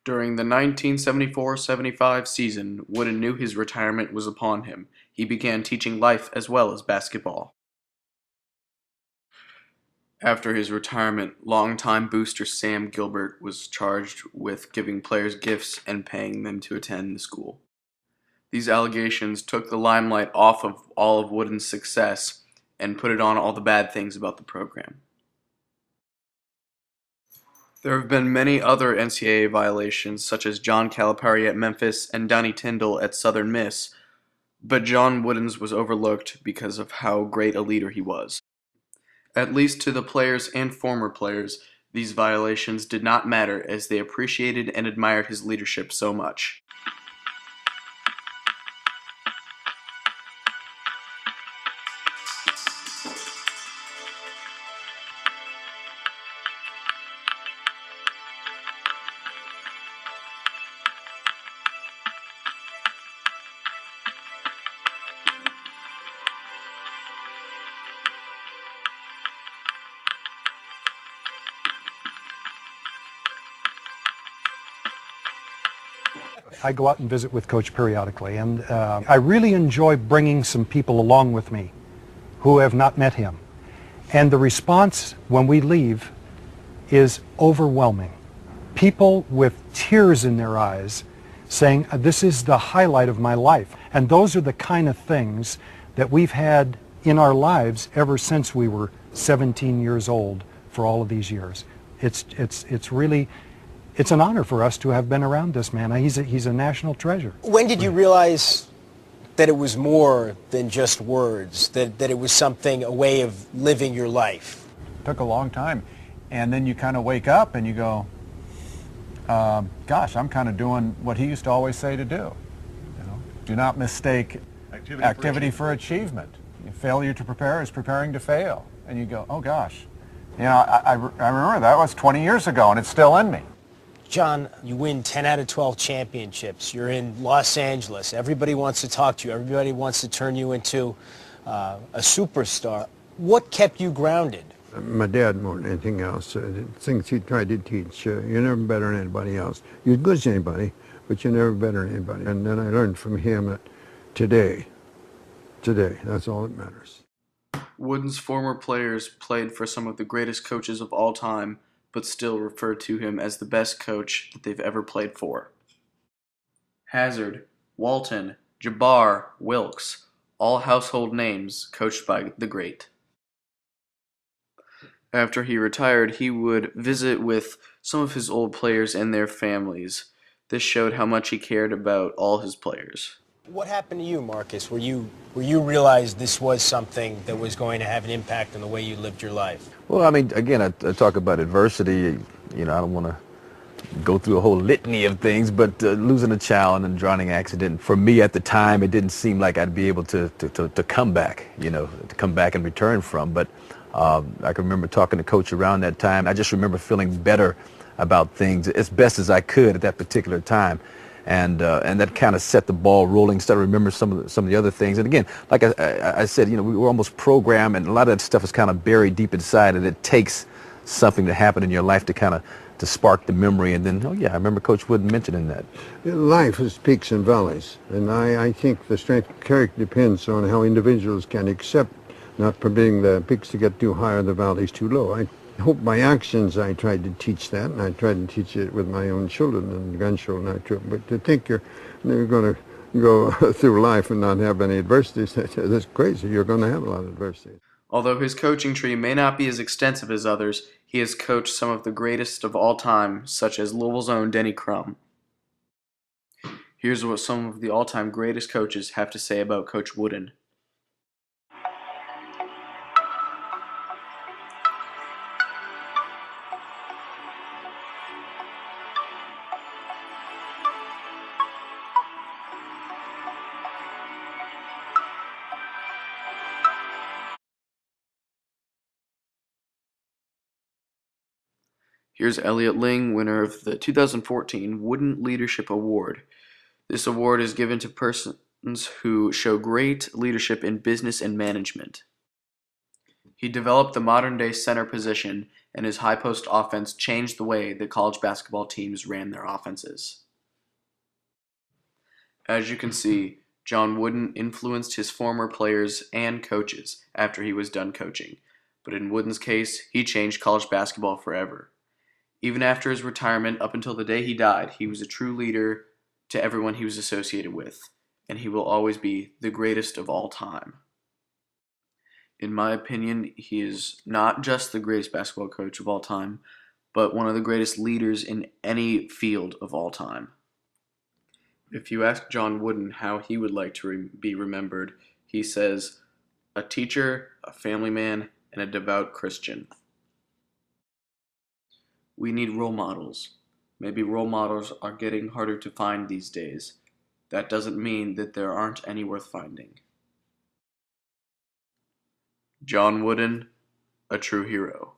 During the 1974-75 season, Wooden knew his retirement was upon him. He began teaching life as well as basketball. After his retirement, longtime booster Sam Gilbert was charged with giving players gifts and paying them to attend the school. These allegations took the limelight off of all of Wooden's success and put it on all the bad things about the program. There have been many other NCAA violations, such as John Calipari at Memphis and Donnie Tyndall at Southern Miss, but John Wooden's was overlooked because of how great a leader he was. At least to the players and former players, these violations did not matter as they appreciated and admired his leadership so much. I go out and visit with Coach periodically, and I really enjoy bringing some people along with me who have not met him. And the response when we leave is overwhelming. People with tears in their eyes saying, this is the highlight of my life. And those are the kind of things that we've had in our lives ever since we were 17 years old for all of these years. It's really... It's an honor for us to have been around this man. He's a national treasure. When did you realize that it was more than just words, that it was something, a way of living your life? It took a long time. And then you kind of wake up and you go, gosh, I'm kind of doing what he used to always say to do. You know, do not mistake activity for achievement. Failure to prepare is preparing to fail. And you go, oh gosh. You know, I remember that was 20 years ago and it's still in me. John, you win 10 out of 12 championships. You're in Los Angeles. Everybody wants to talk to you. Everybody wants to turn you into a superstar. What kept you grounded? My dad more than anything else. The things he tried to teach, you're never better than anybody else. You're as good as anybody, but you're never better than anybody. And then I learned from him that today, that's all that matters. Wooden's former players played for some of the greatest coaches of all time, but still refer to him as the best coach that they've ever played for. Hazard, Walton, Jabbar, Wilkes, all household names coached by the great. After he retired, he would visit with some of his old players and their families. This showed how much he cared about all his players. What happened to you, Marcus, where you realized this was something that was going to have an impact on the way you lived your life? Well, I mean, again, I talk about adversity. You know, I don't want to go through a whole litany of things, but losing a child in a drowning accident, for me at the time, it didn't seem like I'd be able to come back, you know, to come back and return from. But I can remember talking to Coach around that time. I just remember feeling better about things as best as I could at that particular time. And that kind of set the ball rolling. Started to remember some of the other things. And again, like I said, you know, we were almost programmed, and a lot of that stuff is kind of buried deep inside, and it takes something to happen in your life to kind of to spark the memory. And then, oh yeah, I remember Coach Wooden mentioning that. Life is peaks and valleys, and I think the strength of character depends on how individuals can accept not permitting the peaks to get too high or the valleys too low. I hope by actions I tried to teach that, and I tried to teach it with my own children and grandchildren. But to think you're going to go through life and not have any adversities, that's crazy. You're going to have a lot of adversity. Although his coaching tree may not be as extensive as others, he has coached some of the greatest of all time, such as Louisville's own Denny Crum. Here's what some of the all-time greatest coaches have to say about Coach Wooden. Here's Elliot Ling, winner of the 2014 Wooden Leadership Award. This award is given to persons who show great leadership in business and management. He developed the modern-day center position, and his high-post offense changed the way that college basketball teams ran their offenses. As you can see, John Wooden influenced his former players and coaches after he was done coaching, but in Wooden's case, he changed college basketball forever. Even after his retirement, up until the day he died, he was a true leader to everyone he was associated with, and he will always be the greatest of all time. In my opinion, he is not just the greatest basketball coach of all time, but one of the greatest leaders in any field of all time. If you ask John Wooden how he would like to be remembered, he says, a teacher, a family man, and a devout Christian. We need role models. Maybe role models are getting harder to find these days. That doesn't mean that there aren't any worth finding. John Wooden, a true hero.